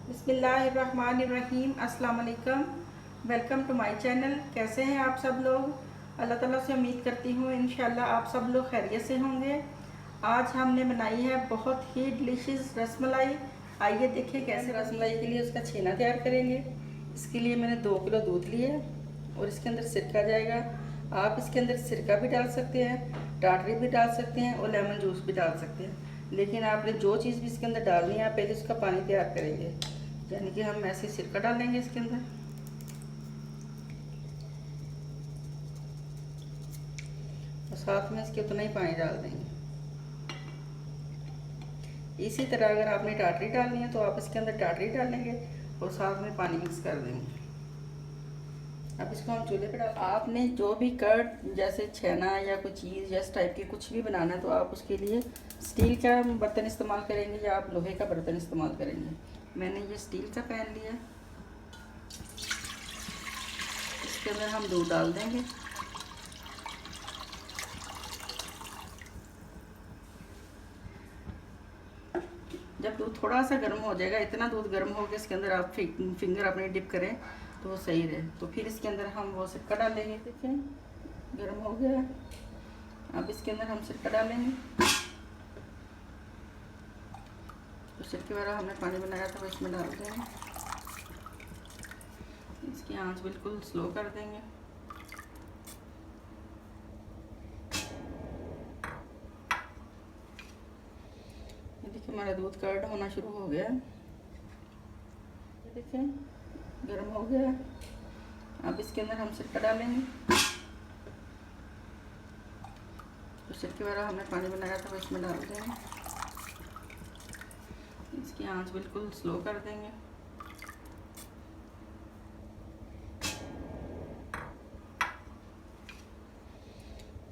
बिस्मिल्लाहिर्रहमानिर्रहीम। अस्सलाम वालेकुम। Welcome to my channel. कैसे हैं आप सब लोग? अल्लाह ताला से उम्मीद करती हूँ इंशाल्लाह आप सब लोग खैरियत से होंगे। आज हमने बनाई है बहुत ही डिलीशियस रसमलाई। आइए देखिए कैसे रसमलाई के लिए उसका छेना तैयार करेंगे। इसके लिए मैंने 2 किलो दूध लिया और इसके अंदर सिरका जाएगा। आप इसके अंदर सिरका भी डाल सकते हैं, टाटरी भी डाल सकते हैं और लेमन जूस भी डाल सकते हैं। लेकिन आपने जो चीज़ भी इसके अंदर डालनी है आप पहले उसका पानी तैयार करेंगे। यानी कि हम ऐसे सिरका डालेंगे इसके अंदर और साथ में इसके उतना ही पानी डाल देंगे। इसी तरह अगर आपने टाटरी डालनी है तो आप इसके अंदर टाटरी डालेंगे और साथ में पानी मिक्स कर देंगे। अब इसको हम चूल्हे पे डाल। आपने जो भी कर्ड जैसे छेना या कोई चीज़ या इस टाइप की कुछ भी बनाना है तो आप उसके लिए स्टील का बर्तन इस्तेमाल करेंगे या आप लोहे का बर्तन इस्तेमाल करेंगे। मैंने ये स्टील का पैन लिया। इसके अंदर हम दूध डाल देंगे। जब दूध थोड़ा सा गर्म हो जाएगा, इतना दूध गर्म हो गया इसके अंदर आप फिंगर अपने डिप करें तो वो सही रहे। तो फिर इसके अंदर हम वो सिरका डालेंगे। देखिए गर्म हो गया। अब इसके अंदर हम सिरका डालेंगे। तो सिरके वाला हमने पानी बनाया था वो इसमें डाल देंगे। इसकी आंच बिल्कुल स्लो कर देंगे। देखिए हमारा दूध कर्ड होना शुरू हो गया। देखिए गर्म हो गया। अब इसके अंदर हम सिरका डालेंगे। तो सिरके वाला हमने पानी बनाया था वो इसमें डाल देंगे। इसकी आंच बिल्कुल स्लो कर देंगे।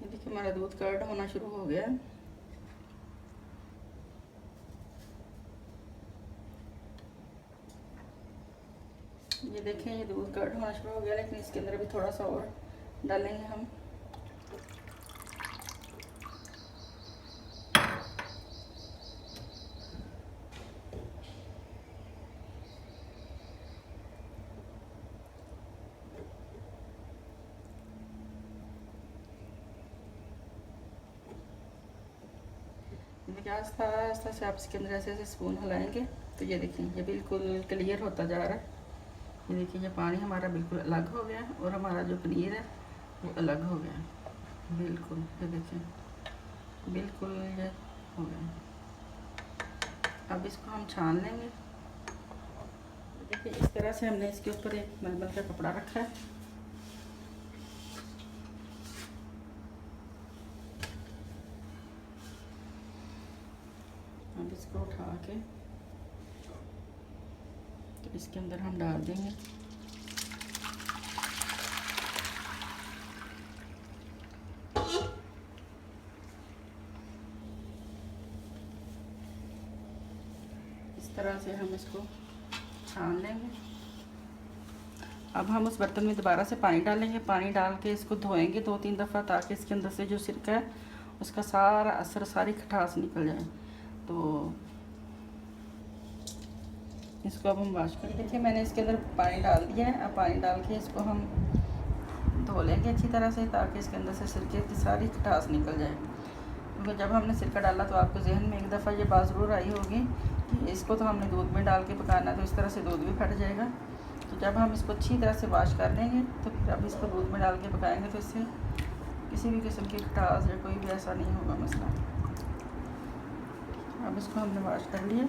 देखिए हमारा दूध कर्ड होना शुरू हो गया। ये देखें ये दूध कर्ड होना शुरू हो गया, लेकिन इसके अंदर भी थोड़ा सा और डालेंगे हम। आस्ता आस्ता से आप इसके अंदर ऐसे ऐसे स्पून हिलाएंगे तो ये देखिए ये बिल्कुल क्लियर होता जा रहा है। ये देखिए ये पानी हमारा बिल्कुल अलग हो गया और हमारा जो पनीर है वो अलग हो गया बिल्कुल। ये देखिए बिल्कुल ये हो गया। अब इसको हम छान लेंगे। देखिए इस तरह से हमने इसके ऊपर एक मलमल का कपड़ा रखा है। अब इसको उठा के तो इसके अंदर हम डाल देंगे। इस तरह से हम इसको छान लेंगे। अब हम उस बर्तन में दोबारा से पानी डालेंगे। पानी डाल के इसको धोएंगे 2-3 दफ़ा ताकि इसके अंदर से जो सिरका है उसका सारा असर, सारी खटास निकल जाए। तो इसको अब हम वॉश कर। देखिए मैंने इसके अंदर पानी डाल दिया है। अब पानी डाल के इसको हम धो लेंगे अच्छी तरह से ताकि इसके अंदर से सिरके की सारी खटास निकल जाए। क्योंकि जब हमने सिरका डाला तो आपको जहन में एक दफ़ा ये बात ज़रूर आई होगी कि इसको तो हमने दूध में डाल के पकाना है तो इस तरह से दूध भी फट जाएगा। तो जब हम इसको अच्छी तरह से वॉश कर लेंगे तो फिर अब इसको दूध में डाल के पकाएंगे तो इससे किसी भी किस्म की खटास या कोई भी ऐसा नहीं होगा मसला। अब इसको हमने वॉश कर लिया।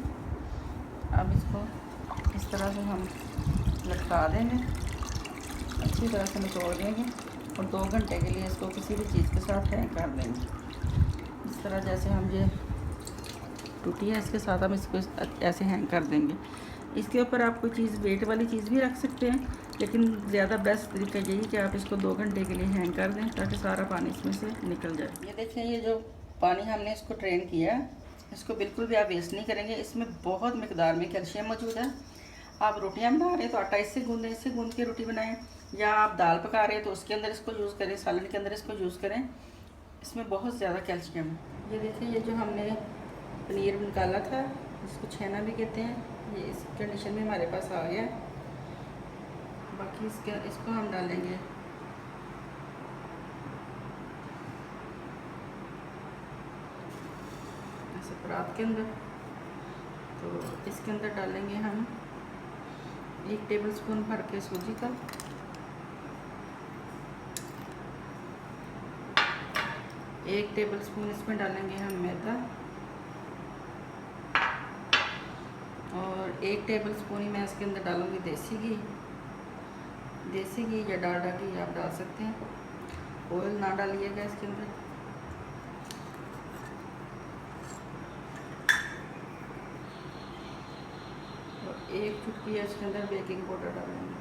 अब इसको इस तरह से हम लटका देंगे, अच्छी तरह से निचोड़ देंगे और 2 घंटे के लिए इसको किसी भी चीज़ के साथ हैंग कर देंगे। इस तरह जैसे हम ये टूटी है इसके साथ हम इसको ऐसे हैंग कर देंगे। इसके ऊपर आप कोई चीज़ वेट वाली चीज़ भी रख सकते हैं, लेकिन ज़्यादा बेस्ट तरीका यही कि आप इसको 2 घंटे के लिए हैंग कर दें ताकि सारा पानी इसमें से निकल जाए। ये देखें ये जो पानी हमने इसको ट्रेन किया इसको बिल्कुल भी आप वेस्ट नहीं करेंगे। इसमें बहुत मिकदार में कैल्शियम मौजूद है। आप रोटियां बना रहे हैं तो आटा इससे गूँधें, इससे गूँध के रोटी बनाएं, या आप दाल पका रहे हैं तो उसके अंदर इसको यूज़ करें, सालन के अंदर इसको यूज़ करें। इसमें बहुत ज़्यादा कैल्शियम है। ये देखिए ये जो हमने पनीर निकाला था इसको छेना भी कहते हैं। ये इस कंडीशन में हमारे पास आ गया। बाकी इसको हम डालेंगे ऐसे परात के अंदर। तो इसके अंदर डालेंगे हम 1 टेबलस्पून भर के सूजी का, 1 टेबलस्पून इसमें डालेंगे हम मैदा, और 1 टेबलस्पून ही मैं इसके अंदर डालूँगी देसी घी। देसी घी या डालडा घी आप डाल सकते हैं, ऑयल ना डालिएगा इसके अंदर। और 1 चुटकी इसके अंदर बेकिंग पाउडर डालेंगे।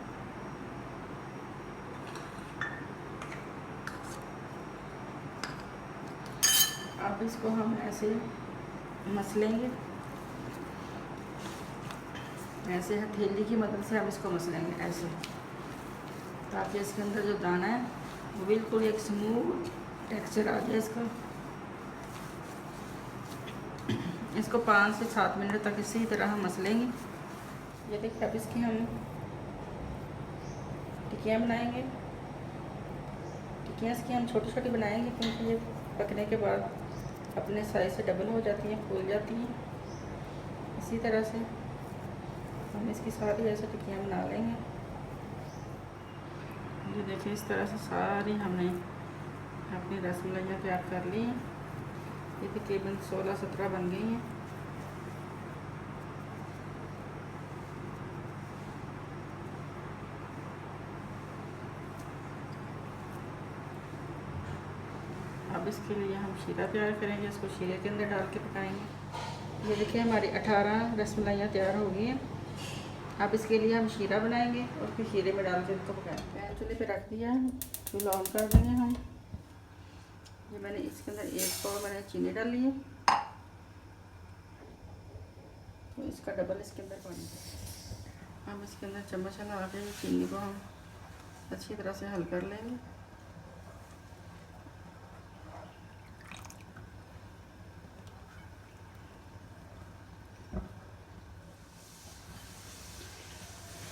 अब इसको हम ऐसे मसलेंगे, ऐसे हथेली की मदद से हम इसको मसलेंगे ऐसे, ताकि इसके अंदर जो दाना है वो बिल्कुल एक स्मूथ टेक्सचर आ जाए इसका। इसको 5 से 7 मिनट तक इसी तरह हम मसलेंगे। ये देखिए अब इसकी हम टिक्कियाँ बनाएंगे। टिक्कियाँ इसकी हम छोटी छोटी बनाएंगे, क्योंकि ये पकने के बाद अपने साइज से डबल हो जाती हैं, फूल जाती हैं। इसी तरह से हम इसकी सारी ऐसे टिक्कियाँ बना लेंगे। ये देखिए इस तरह से सारी हमने अपनी रसमलाइयाँ तैयार कर ली हैं। ये तकरीबन 16-17 बन गई हैं। अब इसके लिए हम शीरा तैयार करेंगे, इसको शीरे के अंदर डाल के पकाएंगे। ये देखिए हमारी 18 रसमलाइयाँ तैयार हो गई हैं। अब इसके लिए हम शीरा बनाएंगे और फिर शीरे में डाल के इसको पकाएंगे। पैन चूल्हे पे रख दिया है, चूल्हा ऑन कर देंगे हम। ये मैंने इसके अंदर 1 पाव मैंने चीनी डाली है, तो इसका डबल इसके अंदर पानी। हम इसके अंदर चम्मच लगा के चीनी को हम अच्छी तरह से हल कर लेंगे।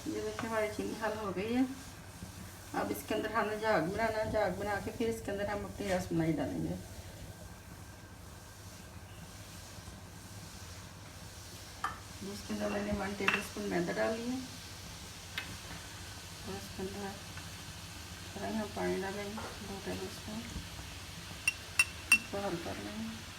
ये देखिए हमारी चीनी हल हो गई है। अब इसके अंदर हमने झाग बनाना है, झाग बना के फिर इसके अंदर हम अपनी रसमलाई डालेंगे। इसके अंदर मैंने 1 टेबलस्पून मैदा डाल लिया, और इसके अंदर हम पानी डालेंगे 2 टेबलस्पून। इसको हल कर लेंगे।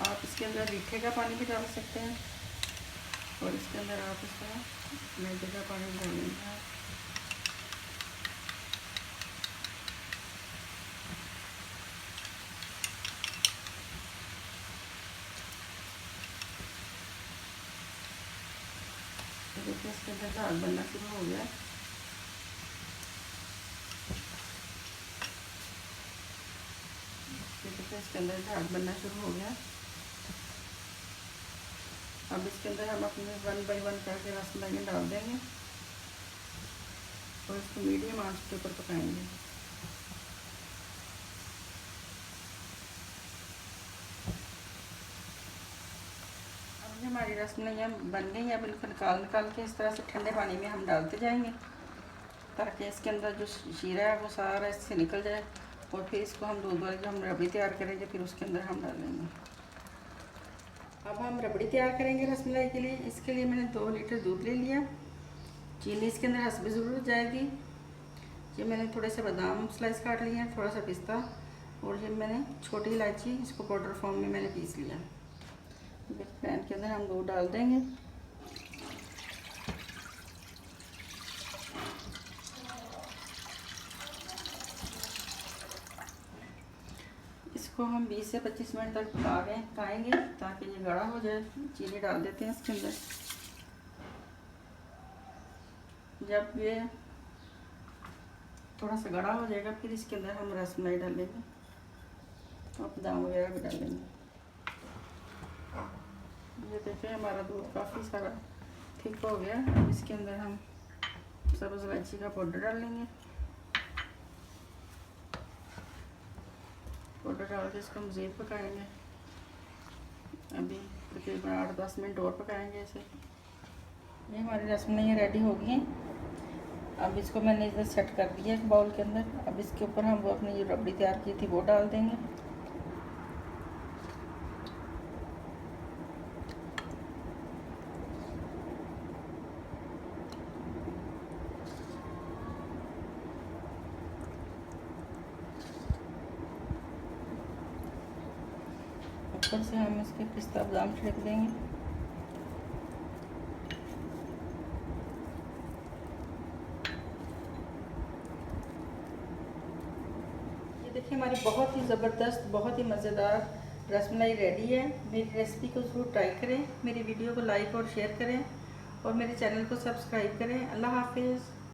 आप इसके अंदर रीठे का पानी भी डाल सकते हैं, और इसके अंदर आप इसका मैदे का पानी डालेंगे। देखिए इसके अंदर झाग बनना शुरू हो गया। देखिए इसके अंदर झाग बनना शुरू हो गया। अब इसके अंदर हम अपने 1 बाय 1 करके रसमलाई डाल देंगे, और इसको मीडियम आंच के ऊपर पकाएंगे। अब हमारी रसमलाइयाँ बन गई हैं। अब इनको निकाल के इस तरह से ठंडे पानी में हम डालते जाएंगे, ताकि इसके अंदर जो शीरा है वो सारा इससे निकल जाए। और फिर इसको हम दूध वाली जो हम रबड़ी तैयार करेंगे फिर उसके अंदर हम डालेंगे। अब हम रबड़ी तैयार करेंगे रसमलाई के लिए। इसके लिए मैंने 2 लीटर दूध ले लिया। चीनी इसके अंदर हस्ब ज़रूरत जाएगी। ये मैंने थोड़े से बादाम स्लाइस काट लिए हैं, थोड़ा सा पिस्ता, और ये मैंने छोटी इलायची, इसको पाउडर फॉर्म में मैंने पीस लिया। पैन के अंदर हम दूध डाल देंगे। इसको हम 20 से 25 मिनट तक पकाएंगे, ताकि ये गाढ़ा हो जाए। चीनी डाल देते हैं इसके अंदर। जब ये थोड़ा सा गाढ़ा हो जाएगा फिर इसके अंदर हम रसमलाई डालेंगे और बादाम वगैरह भी डालेंगे। ये देखिए हमारा दूध काफ़ी सारा थिक हो गया। अब इसके अंदर हम सब्ज़ इलायची का पाउडर डाल लेंगे। पाउडर डाल के इसको मज़ीद पकाएंगे। अभी तकरीबन 8-10 मिनट और पकाएंगे इसे। ये हमारी रसमलाई रेडी हो गई हैं। अब इसको मैंने इधर सेट कर दिया एक बाउल के अंदर। अब इसके ऊपर हम वो अपनी जो रबड़ी तैयार की थी वो डाल देंगे। ऊपर से हम इसके पिस्ता बादाम छिड़क देंगे। ये देखिए हमारी बहुत ही ज़बरदस्त, बहुत ही मज़ेदार रसमलाई रेडी है। मेरी रेसिपी को ज़रूर ट्राई करें, मेरी वीडियो को लाइक और शेयर करें और मेरे चैनल को सब्सक्राइब करें। अल्लाह हाफिज़।